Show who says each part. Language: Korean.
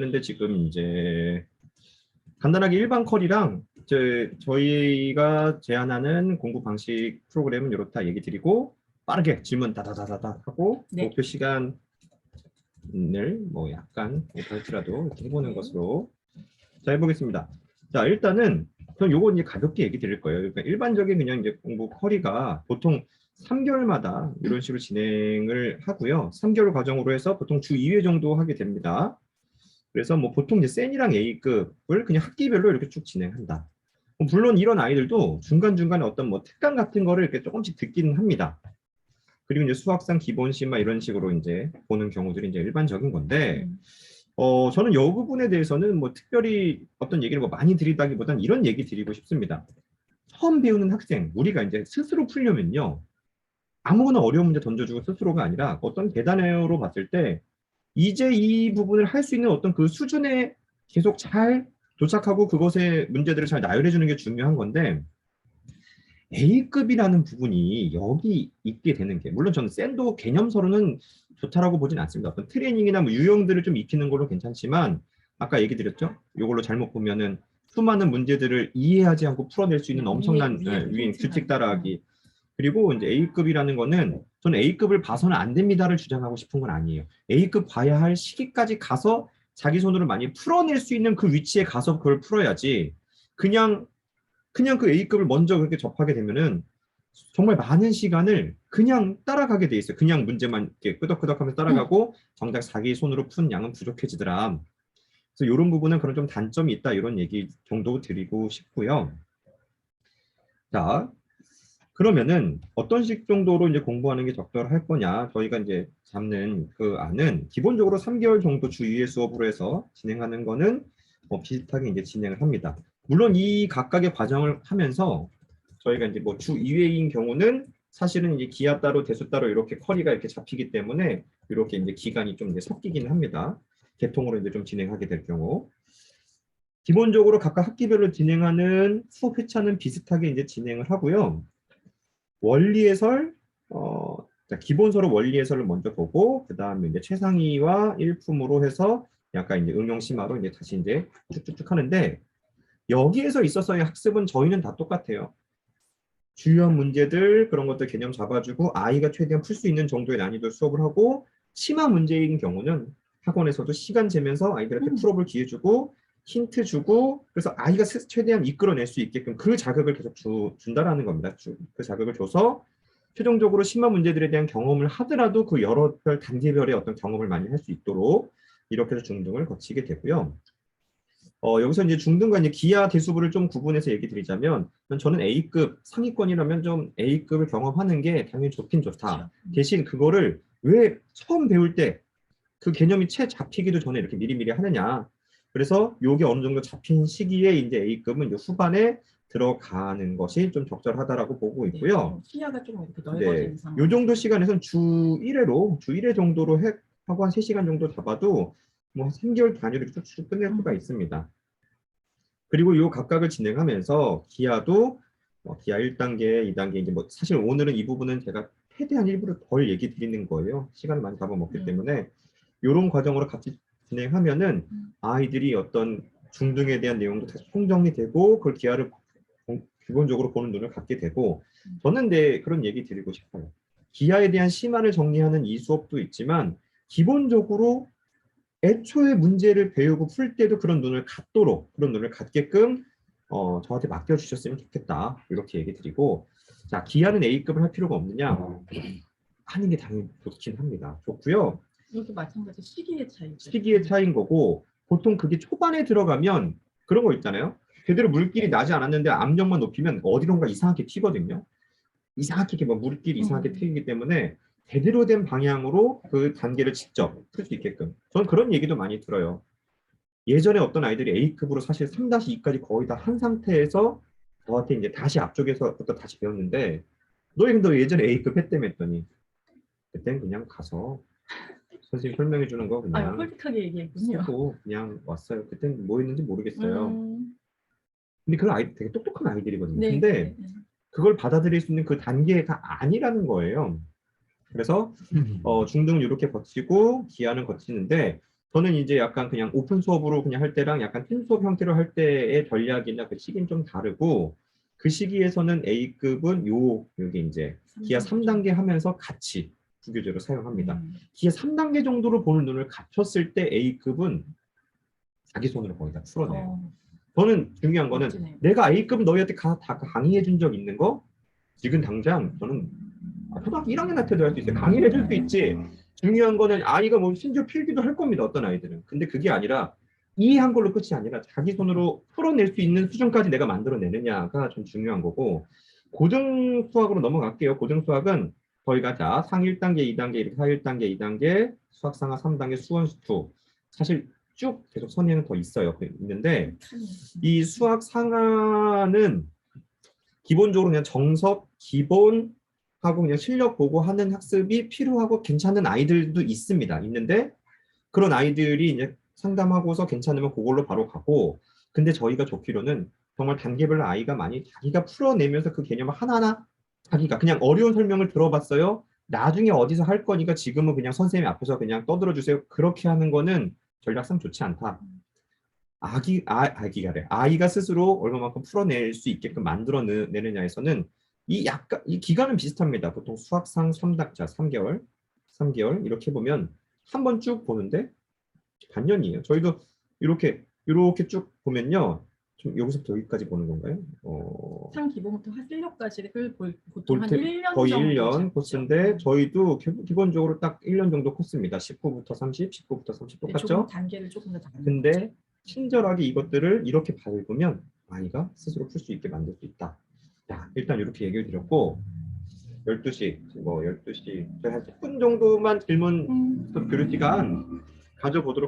Speaker 1: 근데 지금 이제 간단하게 일반 컬이랑 저희가 제안하는 공부 방식 프로그램은 이렇다 얘기 드리고 빠르게 질문 다다다다다 하고
Speaker 2: 네.
Speaker 1: 목표 시간을 뭐 약간 할지라도 이렇게 해보는 것으로 자 해보겠습니다. 자 일단은 전 요거 이제 가볍게 얘기 드릴 거예요. 그러니까 일반적인 그냥 이제 공부 컬이가 보통 3개월마다 이런 식으로 진행을 하고요. 3개월 과정으로 해서 보통 주 2회 정도 하게 됩니다. 그래서 뭐 보통 이제 센이랑 A급을 그냥 학기별로 이렇게 쭉 진행한다. 물론 이런 아이들도 중간중간에 어떤 뭐 특강 같은 거를 이렇게 조금씩 듣기는 합니다. 그리고 이제 수학상 기본시마 이런 식으로 이제 보는 경우들이 이제 일반적인 건데, 저는 이 부분에 대해서는 뭐 특별히 어떤 얘기를 뭐 많이 드리다기보단 이런 얘기 드리고 싶습니다. 처음 배우는 학생, 우리가 이제 스스로 풀려면요. 아무거나 어려운 문제 던져주고 스스로가 아니라 어떤 계단으로 봤을 때 이제 이 부분을 할 수 있는 어떤 그 수준에 계속 잘 도착하고 그것의 문제들을 잘 나열해 주는 게 중요한 건데 A급이라는 부분이 여기 있게 되는 게 물론 저는 샌도 개념서로는 좋다라고 보진 않습니다. 어떤 트레이닝이나 뭐 유형들을 좀 익히는 걸로 괜찮지만 아까 얘기 드렸죠? 이걸로 잘못 보면은 수많은 문제들을 이해하지 않고 풀어낼 수 있는 엄청난 위인 규칙 따라하기 그리고 이제 A급이라는 거는 저는 A급을 봐서는 안 됩니다를 주장하고 싶은 건 아니에요. A급 봐야 할 시기까지 가서 자기 손으로 많이 풀어낼 수 있는 그 위치에 가서 그걸 풀어야지 그냥 그 A급을 먼저 그렇게 접하게 되면은 정말 많은 시간을 그냥 따라가게 돼 있어요. 그냥 문제만 이렇게 끄덕끄덕하면서 따라가고 정작 자기 손으로 푼 양은 부족해지더라. 그래서 이런 부분은 그런 좀 단점이 있다 이런 얘기 정도 드리고 싶고요. 자, 그러면은 어떤 식 정도로 이제 공부하는 게 적절할 거냐? 저희가 이제 잡는 그 안은 기본적으로 3개월 정도 주 2회 수업으로 해서 진행하는 거는 뭐 비슷하게 이제 진행을 합니다. 물론 이 각각의 과정을 하면서 저희가 이제 뭐 주 2회인 경우는 사실은 이제 기하 따로 대수 따로 이렇게 커리가 이렇게 잡히기 때문에 이렇게 이제 기간이 좀 이제 섞이긴 합니다. 개통으로 이제 좀 진행하게 될 경우. 기본적으로 각각 학기별로 진행하는 수업 회차는 비슷하게 이제 진행을 하고요. 원리 해설, 기본서로 원리 해설을 먼저 보고, 그 다음에 이제 최상위와 일품으로 해서 약간 이제 응용 심화로 이제 다시 이제 쭉쭉쭉 하는데, 여기에서 있어서의 학습은 저희는 다 똑같아요. 주요한 문제들, 그런 것들 개념 잡아주고, 아이가 최대한 풀 수 있는 정도의 난이도 수업을 하고, 심화 문제인 경우는 학원에서도 시간 재면서 아이들한테 풀어볼 기회 주고, 힌트 주고, 그래서 아이가 최대한 이끌어낼 수 있게끔 그 자극을 계속 준다라는 겁니다. 그 자극을 줘서 최종적으로 심화 문제들에 대한 경험을 하더라도 그 여러 별 단계별의 어떤 경험을 많이 할 수 있도록 이렇게 해서 중등을 거치게 되고요. 여기서 이제 중등과 이제 기하 대수부를 좀 구분해서 얘기 드리자면 저는 A급 상위권이라면 좀 A급을 경험하는 게 당연히 좋긴 좋다. 대신 그거를 왜 처음 배울 때 그 개념이 채 잡히기도 전에 이렇게 미리미리 하느냐. 그래서 요게 어느 정도 잡힌 시기에 이제 A급은 이제 후반에 들어가는 것이 좀 적절하다라고 보고 있고요.
Speaker 2: 시야가 좀 이렇게 넓어지는 상황.
Speaker 1: 요 정도 시간에선 주 1회 정도로 하고 한 3시간 정도 잡아도 뭐 3개월 단위로 쭉쭉 끝낼 수가 있습니다. 그리고 요 각각을 진행하면서 기하도 기하 1단계, 2단계 이제 뭐 사실 오늘은 이 부분은 제가 최대한 일부러 덜 얘기 드리는 거예요. 시간을 많이 잡아먹기 때문에 이런 과정으로 같이 진행하면은 아이들이 어떤 중등에 대한 내용도 다시 총정리되고 그걸 기하를 기본적으로 보는 눈을 갖게 되고 저는 그런 얘기 드리고 싶어요. 기하에 대한 심화를 정리하는 이 수업도 있지만 기본적으로 애초에 문제를 배우고 풀 때도 그런 눈을 갖게끔 저한테 맡겨주셨으면 좋겠다. 이렇게 얘기 드리고 자 기하는 A급을 할 필요가 없느냐? 하는 게 당연히 좋긴 합니다. 좋고요.
Speaker 2: 이것도 마찬가지 시기의 차이.
Speaker 1: 시기의 차이인 거고 보통 그게 초반에 들어가면 그런 거 있잖아요. 제대로 물길이 나지 않았는데 압력만 높이면 어디론가 이상하게 튀거든요. 이상하게 이렇게 막 물길이 이상하게 튀기 때문에 제대로 된 방향으로 그 단계를 직접 풀 수 있게끔 저는 그런 얘기도 많이 들어요. 예전에 어떤 아이들이 A급으로 사실 3-2까지 거의 다 한 상태에서 저한테 이제 다시 앞쪽에서부터 다시 배웠는데 너희 예전에 A급 했다며 했더니 그땐 그냥 가서 선생님 설명해 주는 거 그냥
Speaker 2: 솔직하게 얘기했군요.
Speaker 1: 쓰고 그냥 왔어요. 그땐 뭐 했는지 모르겠어요. 근데 그 아이 되게 똑똑한 아이들이거든요.
Speaker 2: 네,
Speaker 1: 근데 그걸 받아들일 수 있는 그 단계가 아니라는 거예요. 그래서 중등은 이렇게 거치고 기하는 거치는데 저는 이제 약간 그냥 오픈 수업으로 그냥 할 때랑 약간 팀 수업 형태로 할 때의 전략이나 그 시기는 좀 다르고 그 시기에서는 A급은 여기 이제 기하 3단계 하면서 같이 부교재로 사용합니다. 기하 3단계 정도로 보는 눈을 갖췄을 때 A급은 자기 손으로 거의 다 풀어내요. 저는 중요한 거는
Speaker 2: 멋지네요.
Speaker 1: 내가 A급 너희한테 다 강의해 준 적 있는 거 지금 당장 저는 초등학교 1학년 한테도 할 수 있어요. 강의를 해줄 수 있지. 중요한 거는 아이가 뭐 심지어 필기도 할 겁니다. 어떤 아이들은. 근데 그게 아니라 이해한 걸로 끝이 아니라 자기 손으로 풀어낼 수 있는 수준까지 내가 만들어내느냐가 좀 중요한 거고 고등 수학으로 넘어갈게요. 고등 수학은 저희가 자 상위 1단계, 2단계, 이렇게 하위 1단계, 2단계, 수학 상하 3단계, 수원 수투 사실 쭉 계속 선행은 더 있어요. 있는데 이 수학 상하는 기본적으로 그냥 정석, 기본 하고 그냥 실력 보고 하는 학습이 필요하고 괜찮은 아이들도 있습니다. 있는데 그런 아이들이 이제 상담하고서 괜찮으면 그걸로 바로 가고 근데 저희가 좋기로는 정말 단계별로 아이가 많이 자기가 풀어내면서 그 개념을 하나하나 자기가 그냥 어려운 설명을 들어봤어요. 나중에 어디서 할 거니까 지금은 그냥 선생님 앞에서 그냥 떠들어 주세요. 그렇게 하는 거는 전략상 좋지 않다. 아이가 스스로 얼마만큼 풀어낼 수 있게끔 만들어내느냐에서는 이 기간은 비슷합니다. 보통 수학상 3개월 이렇게 보면 한 번 쭉 보는데 반년이에요. 저희도 이렇게 쭉 보면요. 좀 여기서부터 여기까지 보는 건가요?
Speaker 2: 상 기본부터 실력까지를 보통 한
Speaker 1: 볼
Speaker 2: 1년
Speaker 1: 거의
Speaker 2: 정도
Speaker 1: 1년
Speaker 2: 잡죠.
Speaker 1: 코스인데 저희도 기본적으로 딱 1년 정도 코스입니다. 19부터 30, 19부터 30
Speaker 2: 조금
Speaker 1: 똑같죠?
Speaker 2: 단계를 조금 더 다른
Speaker 1: 근데 친절하게 이것들을 이렇게 밟으면 아이가 스스로 풀 수 있게 만들 수 있다. 자, 일단 이렇게 얘기를 드렸고 12시, 뭐 12시 저희 한 10분 정도만 질문 교류 시간 가져보도록 할게요.